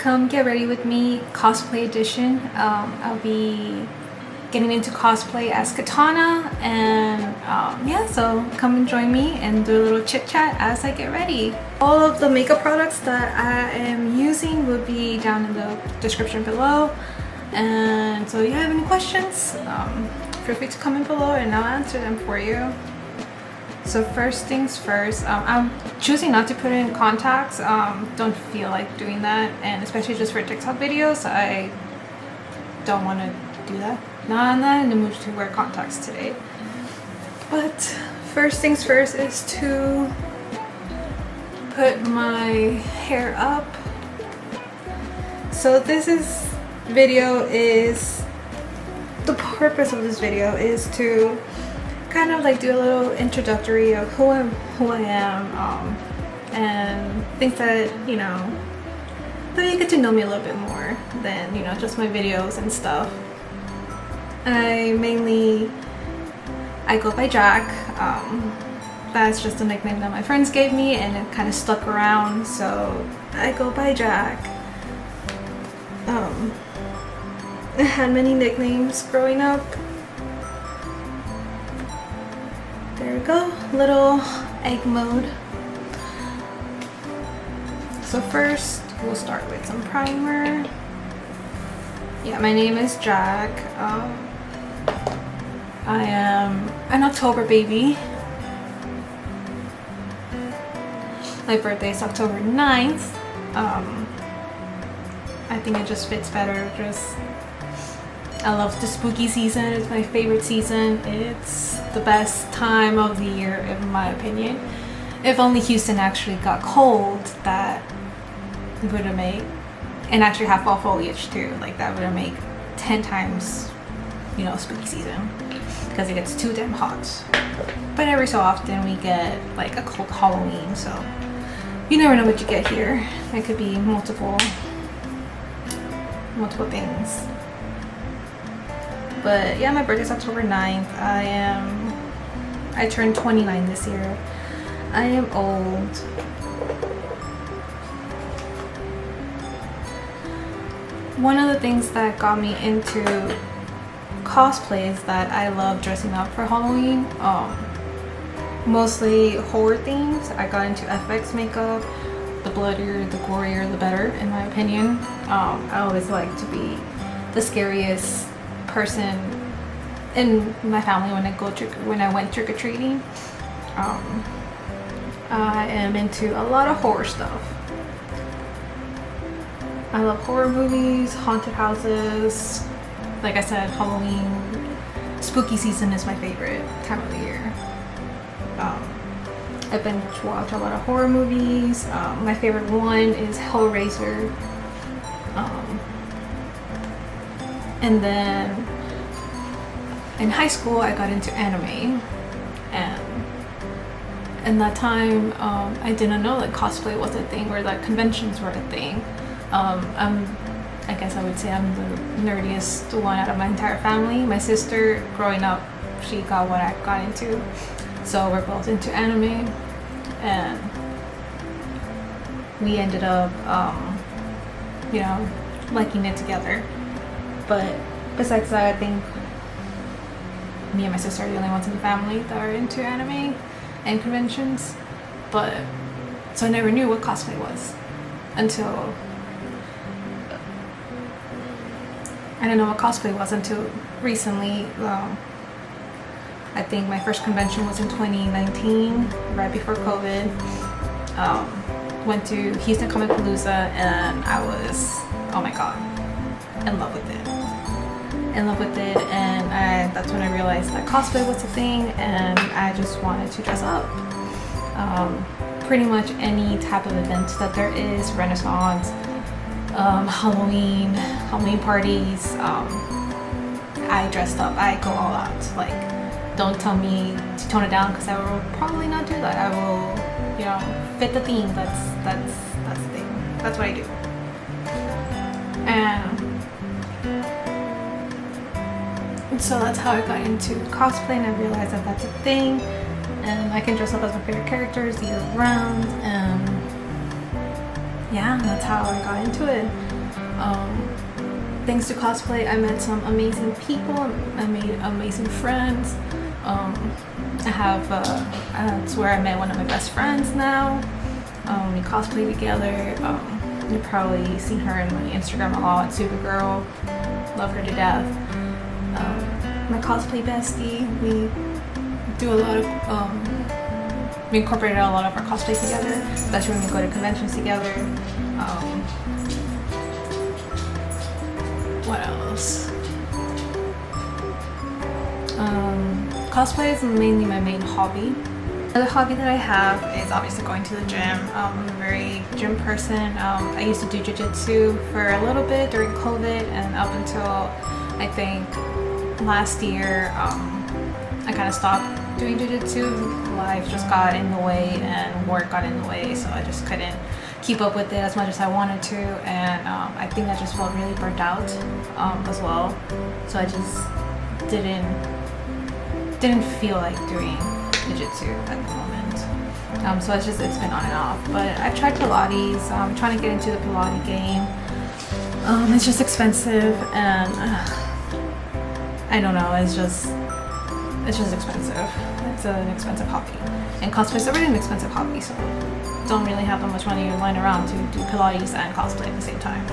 come get ready with me, cosplay edition. I'll be getting into cosplay as Kitana, and yeah, so come and join me and do a little chit chat as I get ready. All of the makeup products that I am using will be down in the description below, and so if you have any questions, feel free to comment below and I'll answer them for you. So first things first, I'm choosing not to put in contacts. Don't feel like doing that, and especially just for TikTok videos, I don't want to do that. I'm not in the mood to wear contacts today. But first things first is to put my hair up. So the purpose of this video is to kind of like do a little introductory of who I am, and things that, you know, that you get to know me a little bit more than, you know, just my videos and stuff. I go by Jack. That's just a nickname that my friends gave me and it kind of stuck around, so I go by Jack. I had many nicknames growing up. There we go, little egg mode. So first we'll start with some primer. Yeah, my name is Jack. I am an October baby. My birthday is October 9th. I think it just fits better. I love the spooky season. It's my favorite season. It's the best time of the year in my opinion. If only Houston actually got cold, that would have made, and actually have fall foliage too, like that would have made 10 times, you know, spooky season, because it gets too damn hot. But every so often we get like a cold Halloween, so you never know what you get here. It could be multiple things. But yeah, my birthday's October 9th. I turned 29 this year. I am old. One of the things that got me into cosplay is that I love dressing up for Halloween. Mostly horror themes. I got into FX makeup. The bloodier, the gorier, the better, in my opinion. I always like to be the scariest person in my family when I went trick-or-treating. I am into a lot of horror stuff. I love horror movies, haunted houses. Like I said, Halloween, spooky season is my favorite time of the year. I've been to watch a lot of horror movies. My favorite one is Hellraiser. And then in high school I got into anime, and in that time I didn't know that cosplay was a thing, or that conventions were a thing. I guess I would say I'm the nerdiest one out of my entire family. My sister, growing up, she got what I got into, so we're both into anime, and we ended up you know, liking it together. But besides that, I think me and my sister are the only ones in the family that are into anime and conventions. But so I never knew what cosplay was until recently. I think my first convention was in 2019, right before COVID. Went to Houston Comic Palooza, and I was, oh my god, in love with it. And that's when I realized that cosplay was a thing, and I just wanted to dress up. Pretty much any type of event that there is, Renaissance, Halloween parties, I dressed up. I go all out. Like, don't tell me to tone it down, because I will probably not do that. I will, you know, fit the theme. That's the thing. That's what I do. And so that's how I got into cosplay, and I realized that that's a thing, and I can dress up as my favorite characters year round, and yeah, that's how I got into it. Thanks to cosplay, I met some amazing people. I made amazing friends. That's where I met one of my best friends now. We cosplay together. You've probably seen her in my Instagram a lot. Supergirl, love her to death. My cosplay bestie. We do a lot of. We incorporated a lot of our cosplay together, especially when we go to conventions together. What else? Cosplay is mainly my main hobby. Another hobby that I have is obviously going to the gym. I'm a very gym person. I used to do jiu-jitsu for a little bit during COVID, and up until I think last year, I kind of stopped doing jiu-jitsu. Life just got in the way and work got in the way, so I just couldn't keep up with it as much as I wanted to, and I think I just felt really burnt out as well. So I just didn't feel like doing jiu-jitsu at the moment. So it's been on and off. But I've tried Pilates. I'm trying to get into the Pilates game. It's just expensive, and I don't know. It's just expensive. It's an expensive hobby, and cosplay is already an expensive hobby, so don't really have that much money lying around to do Pilates and cosplay at the same time.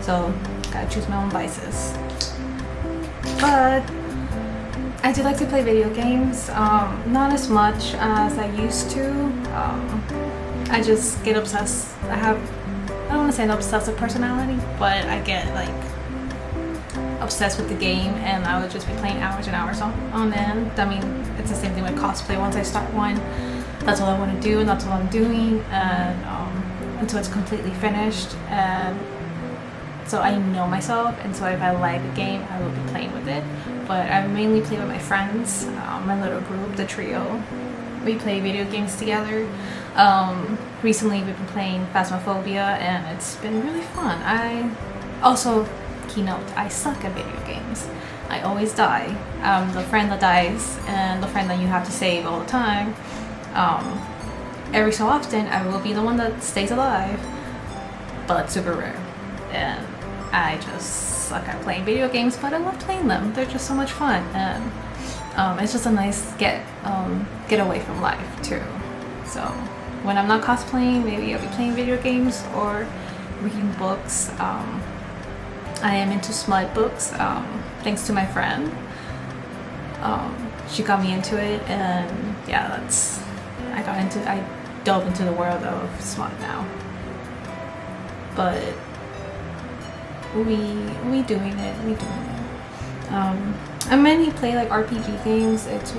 So gotta choose my own vices. But I do like to play video games, not as much as I used to. I just get obsessed. I don't want to say an obsessive personality, but I get like obsessed with the game, and I would just be playing hours and hours on end. I mean, it's the same thing with cosplay. Once I start one, that's all I want to do, and that's all I'm doing, and until it's completely finished. And so I know myself, and so if I like a game, I will be playing with it. But I mainly play with my friends, my little group, the trio. We play video games together. Recently we've been playing Phasmophobia, and it's been really fun. I also, keynote, I suck at video games. I always die. The friend that dies and the friend that you have to save all the time. Every so often I will be the one that stays alive, but it's super rare. And I just suck at playing video games, but I love playing them. They're just so much fun, and it's just a nice get away from life too. So when I'm not cosplaying, maybe I'll be playing video games or reading books. I am into smut books, thanks to my friend. She got me into it, and yeah, I dove into the world of smut now. But we doing it. I mainly play like RPG games. It's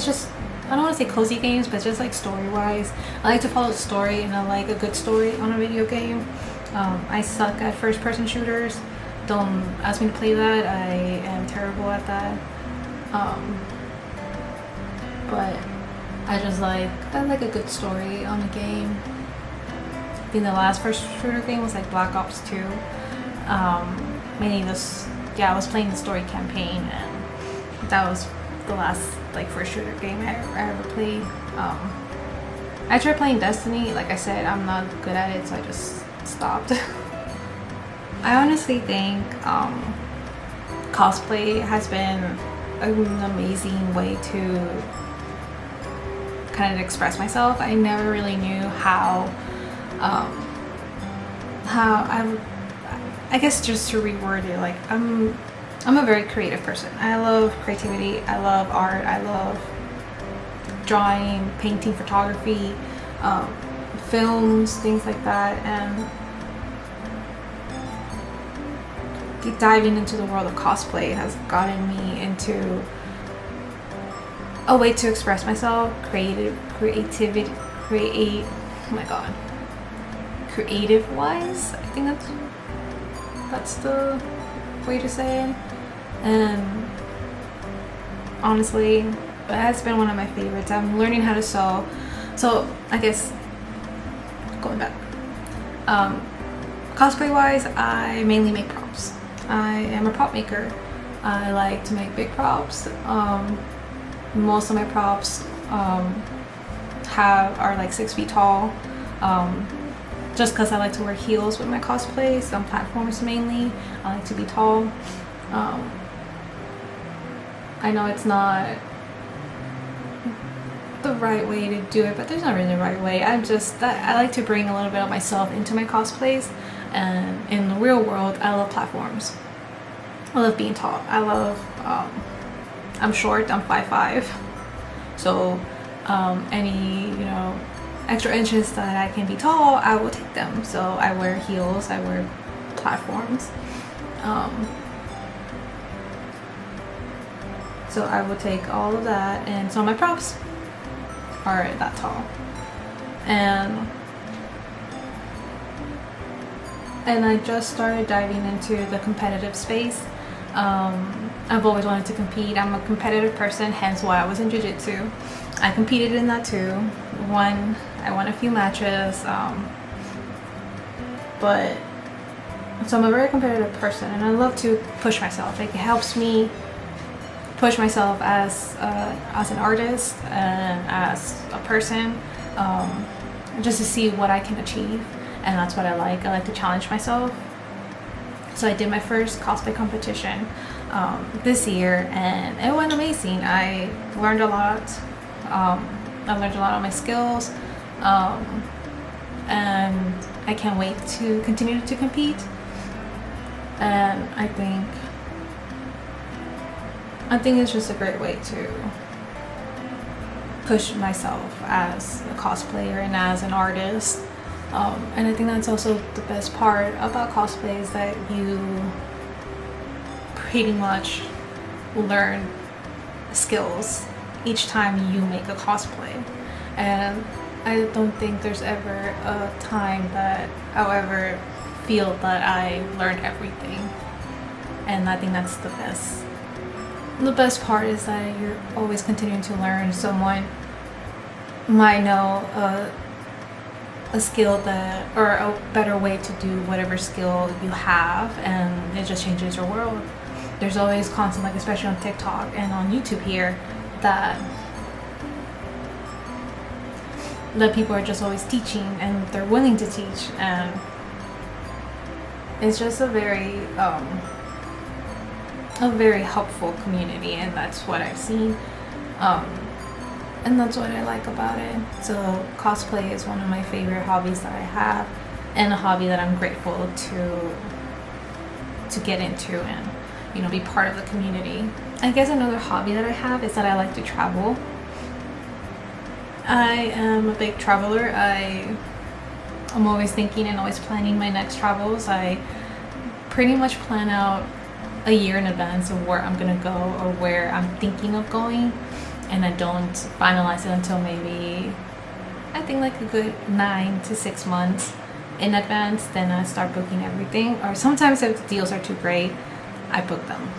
just, I don't want to say cozy games, but just like story-wise. I like to follow the story, and I like a good story on a video game. I suck at first-person shooters. Don't ask me to play that. I am terrible at that. But I like a good story on a game. I think the last first shooter game was like Black Ops 2. Mainly I was playing the story campaign, and that was the last like first shooter game I ever played. I tried playing Destiny. Like I said, I'm not good at it, so I just stopped. I honestly think cosplay has been an amazing way to kind of express myself. I never really knew how I guess just to reword it, like I'm a very creative person. I love creativity. I love art. I love drawing, painting, photography, films, things like that, and diving into the world of cosplay has gotten me into a way to express myself, creative wise. I think that's the way to say it. And honestly, it has been one of my favorites. I'm learning how to sew. So I guess going back, cosplay wise, I mainly make props. I am a prop maker. I like to make big props. Most of my props are like 6 feet tall. just because I like to wear heels with my cosplays on platforms mainly. I like to be tall. I know it's not the right way to do it, but there's not really a right way. I like to bring a little bit of myself into my cosplays, and in the real world I love platforms. I love being tall. I love I'm short, I'm 5'5", so any extra inches that I can be tall, I will take them. So I wear heels, I wear platforms, so I will take all of that, and so my props are that tall. And I just started diving into the competitive space. I've always wanted to compete. I'm a competitive person, hence why I was in jiu-jitsu. I competed in that too. I won a few matches, but so I'm a very competitive person, and I love to push myself. Like, it helps me push myself as an artist and as a person, just to see what I can achieve. And that's what I like. I like to challenge myself. So I did my first cosplay competition this year, and it went amazing. I learned a lot. I learned a lot of my skills, and I can't wait to continue to compete. And I think it's just a great way to push myself as a cosplayer and as an artist. And I think that's also the best part about cosplay, is that you pretty much learn skills each time you make a cosplay. And I don't think there's ever a time that I'll ever feel that I learned everything. And I think that's the best. The best part is that you're always continuing to learn. Someone might know a skill that, or a better way to do whatever skill you have, and it just changes your world. There's always content, like especially on TikTok and on YouTube here, that people are just always teaching, and they're willing to teach, and it's just a very helpful community, and that's what I've seen, and that's what I like about it. So cosplay is one of my favorite hobbies that I have, and a hobby that I'm grateful to get into and be part of the community. I guess another hobby that I have is that I like to travel. I am a big traveler. I'm always thinking and always planning my next travels. I pretty much plan out a year in advance of where I'm gonna go or where I'm thinking of going, and I don't finalize it until maybe, I think, like a good 9 to 6 months in advance. Then I start booking everything, or sometimes if the deals are too great, I book them.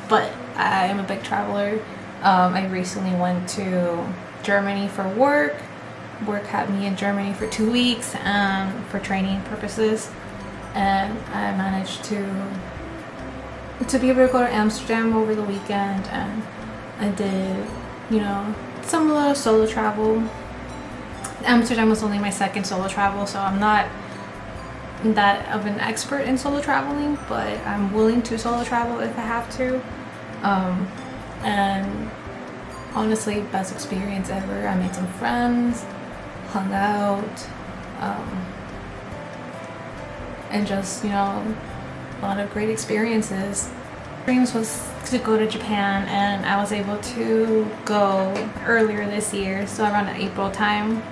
But I am a big traveler. I recently went to Germany for work. Work had me in Germany for 2 weeks for training purposes, and I managed to be able to go to Amsterdam over the weekend, and I did some little solo travel. Amsterdam was only my second solo travel, so I'm not that of an expert in solo traveling, but I'm willing to solo travel if I have to. And honestly, best experience ever. I made some friends, hung out, and just a lot of great experiences. Dreams was to go to Japan, and I was able to go earlier this year, so around April time.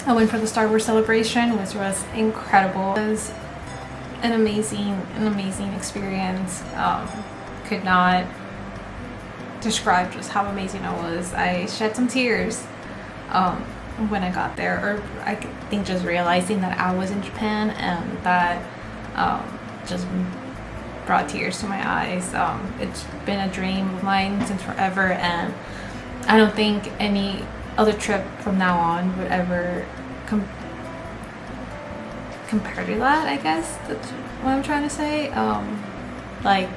I went for the Star Wars celebration, which was incredible. It was an amazing experience. Could not describe just how amazing it was. I shed some tears when I got there, or I think just realizing that I was in Japan, and that just brought tears to my eyes. It's been a dream of mine since forever, and I don't think any other trip from now on would ever compare to that. I guess that's what I'm trying to say. Like,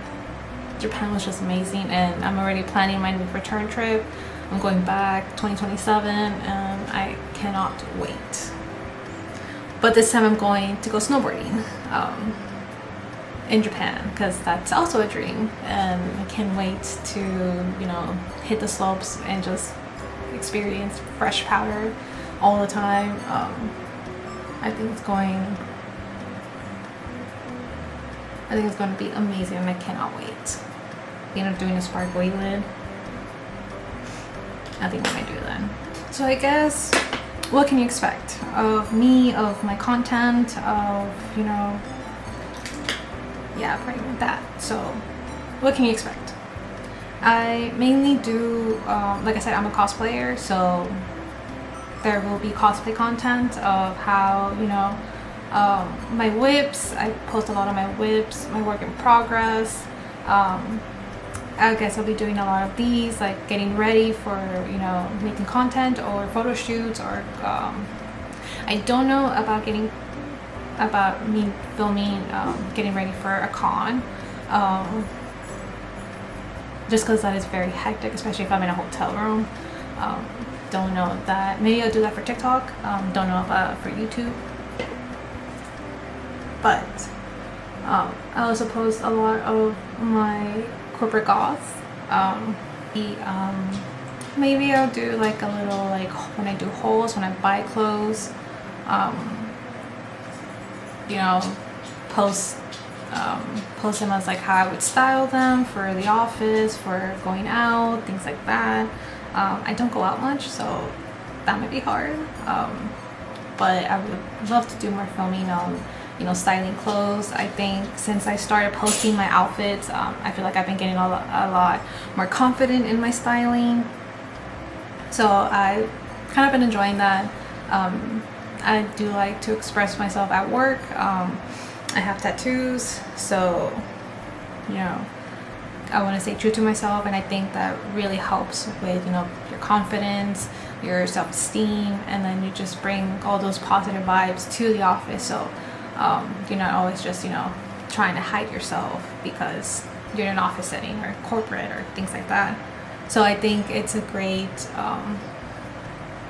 Japan was just amazing, and I'm already planning my return trip. I'm going back 2027, and I cannot wait. But this time I'm going to go snowboarding in Japan, because that's also a dream, and I can't wait to, you know, hit the slopes and just experience fresh powder all the time. I think it's going to be amazing, and I cannot wait. You know, doing a sparkly lid, I think I might do that. So I guess, what can you expect of me, of my content, of, you know, yeah, pretty much that. So what can you expect? I mainly do, like I said, I'm a cosplayer, so there will be cosplay content of how, you know, my whips. I post a lot of my whips, my work in progress. I guess I'll be doing a lot of these, like getting ready for, you know, making content or photo shoots, or I don't know about me filming, getting ready for a con, just because that is very hectic, especially if I'm in a hotel room. Don't know that. Maybe I'll do that for TikTok. Don't know about for YouTube. But I also post a lot of my corporate goths. Maybe I'll do like a little, like when I do hauls, when I buy clothes, you know, post them as like how I would style them for the office, for going out, things like that. I don't go out much, so that might be hard, but I would love to do more filming on, you know, styling clothes. I think since I started posting my outfits, I feel like I've been getting a lot more confident in my styling, so I've kind of been enjoying that. I do like to express myself at work. I have tattoos, so, you know, I want to stay true to myself, and I think that really helps with, you know, your confidence, your self-esteem, and then you just bring all those positive vibes to the office. So you're not always just, you know, trying to hide yourself because you're in an office setting or corporate or things like that. So I think it's a great,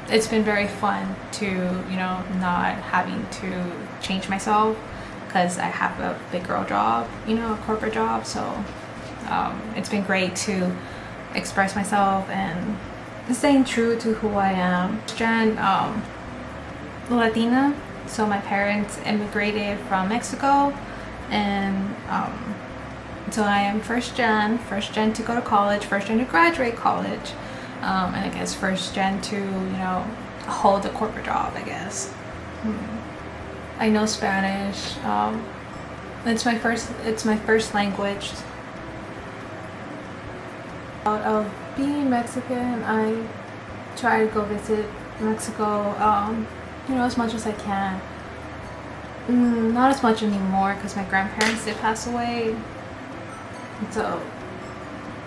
it's been very fun to, you know, not having to change myself, because I have a big girl job, you know, a corporate job. So it's been great to express myself and staying true to who I am. Gen Latina, so my parents immigrated from Mexico, and so I am first gen to go to college, first gen to graduate college, and I guess first gen to, you know, hold a corporate job, I guess. I know Spanish. It's my first language. Out of being Mexican, I try to go visit Mexico, you know, as much as I can. Not as much anymore, because my grandparents did pass away, so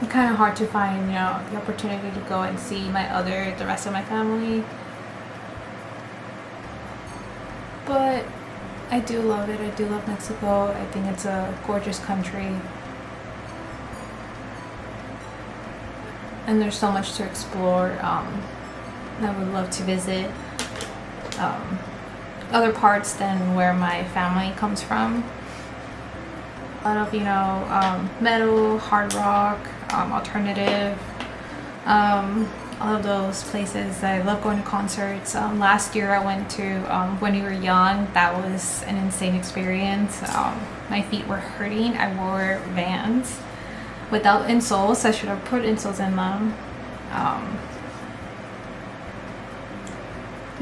it's kind of hard to find, you know, the opportunity to go and see the rest of my family. But I do love it. I do love Mexico. I think it's a gorgeous country, and there's so much to explore. I would love to visit other parts than where my family comes from. A lot of, you know, metal, hard rock, alternative, all of those places. I love going to concerts. Last year I went to When You Were Young. That was an insane experience. My feet were hurting. I wore Vans without insoles. I should have put insoles in them.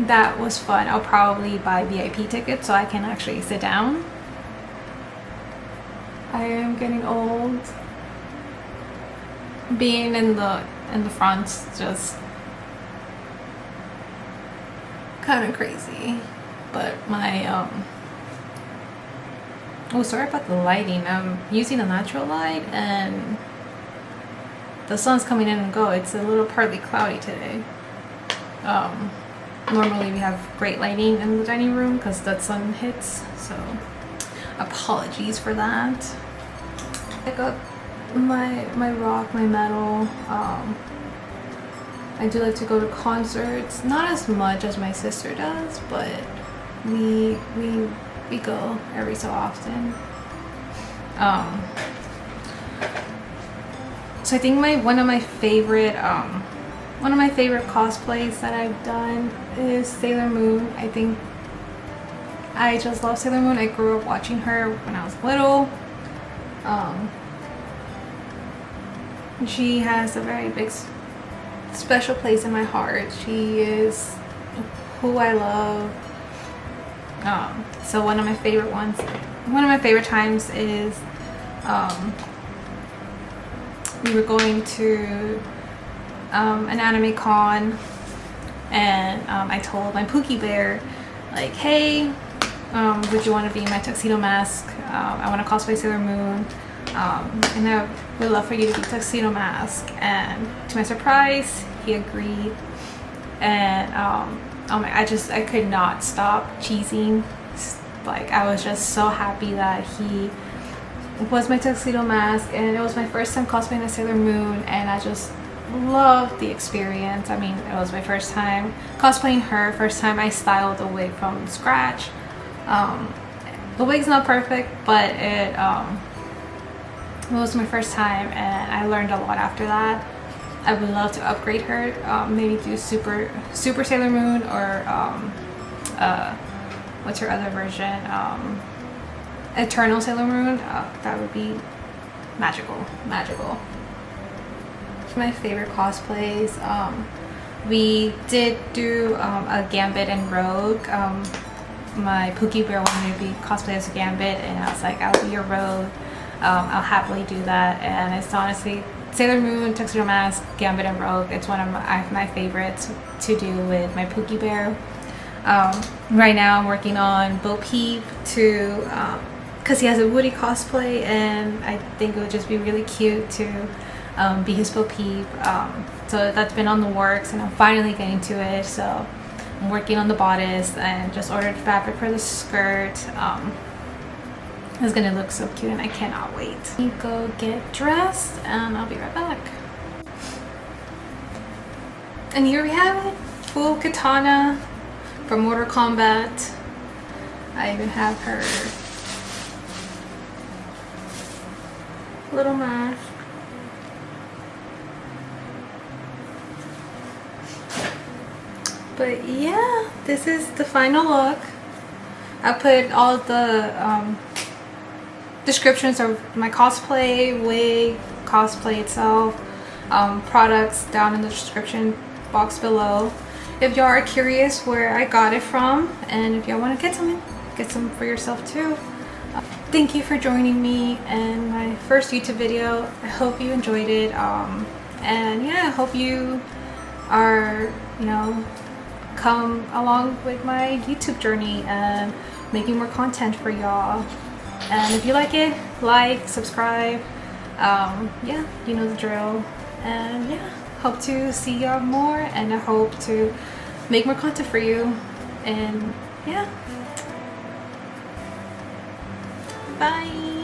That was fun. I'll probably buy VIP tickets so I can actually sit down. I am getting old. Being in the front's just kind of crazy. But my oh, sorry about the lighting. I'm using a natural light, and the sun's coming in and go. It's a little partly cloudy today. Normally we have great lighting in the dining room because the sun hits, so apologies for that. I got my rock, my metal. I do like to go to concerts, not as much as my sister does, but we go every so often. So I think one of my favorite cosplays that I've done is Sailor Moon. I think I just love Sailor Moon. I grew up watching her when I was little. She has a very big special place in my heart. She is who I love. So one of my favorite times is we were going to an anime con, and I told my Pookie Bear, like, hey, would you want to be in my tuxedo mask? I want to cosplay Sailor Moon, and I would love for you to be Tuxedo Mask. And to my surprise, he agreed. And I could not stop cheesing. Like, I was just so happy that he was my Tuxedo Mask, and it was my first time cosplaying as Sailor Moon, and I just loved the experience. I mean, it was my first time cosplaying her, first time I styled the wig from scratch. The wig's not perfect, but it was my first time, and I learned a lot after that. I would love to upgrade her, maybe do Super Sailor Moon, or what's her other version? Eternal Sailor Moon. That would be magical. My favorite cosplays. We did do a Gambit and Rogue. My Pookie Bear wanted me to be cosplay as a Gambit, and I was like, I'll be your Rogue. I'll happily do that. And it's honestly Sailor Moon, Tuxedo Mask, Gambit, and Rogue. It's one of my favorites to do with my Pookie Bear. Right now I'm working on Bo Peep because he has a Woody cosplay, and I think it would just be really cute to be his Bo Peep. So that's been on the works, and I'm finally getting to it. So I'm working on the bodice and just ordered fabric for the skirt. It's gonna look so cute, and I cannot wait. Go get dressed, and I'll be right back. And here we have it, full Kitana from Mortal Kombat. I even have her little mask. But yeah, this is the final look. I put all the descriptions of my cosplay, wig, cosplay itself, products down in the description box below. If y'all are curious where I got it from, and if y'all want to get some for yourself too. Thank you for joining me in my first YouTube video. I hope you enjoyed it. And yeah, I hope you are, come along with my YouTube journey and making more content for y'all. And if you like it, like, subscribe. Yeah, you know the drill. And yeah, hope to see y'all more, and I hope to make more content for you. And yeah, bye.